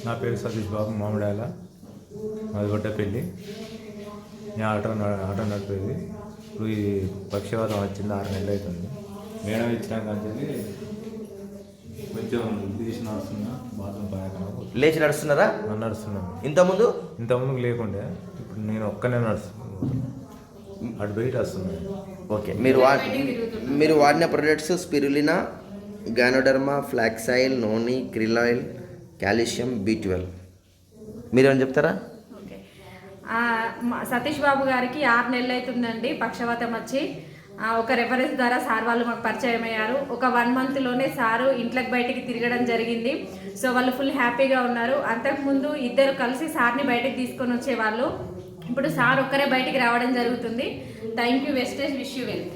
నా పేరు సతీష్ బాబు మామిడాల, మాది గొట్టపల్లి. నేను ఆటో నడిపేది. ఇప్పుడు ఈ పక్షవాతం వచ్చింది, 6 నెలలు అవుతుంది. మేడం ఇచ్చినాక అంటే కొంచెం తీసి నడుస్తున్నా, బాత్రూమ్ పాయకం లేచి నడుస్తున్నారా? నడుస్తున్నాను. ఇంతకుముందు లేకుండే, ఇప్పుడు నేను ఒక్కనే నడుస్తున్నాను, అటు బయట వస్తున్నాను. ఓకే. మీరు వాడిన products spirulina, ganoderma, flax oil, noni, krill oil, calcium, B12. మీరేమైనా చెప్తారా? సతీష్ బాబు గారికి 6 నెలలు అవుతుందండి పక్షవాతం వచ్చి. ఒక రెఫరెన్స్ ద్వారా సార్ వాళ్ళు మాకు పరిచయం అయ్యారు. ఒక 1 మంత్లోనే సారు ఇంట్లోకి బయటికి తిరగడం జరిగింది. సో వాళ్ళు ఫుల్ హ్యాపీగా ఉన్నారు. అంతకుముందు ఇద్దరు కలిసి సార్ని బయటకు తీసుకొని వచ్చేవాళ్ళు. ఇప్పుడు సార్ ఒక్కరే బయటికి రావడం జరుగుతుంది. Thank you Vestige, wish you well.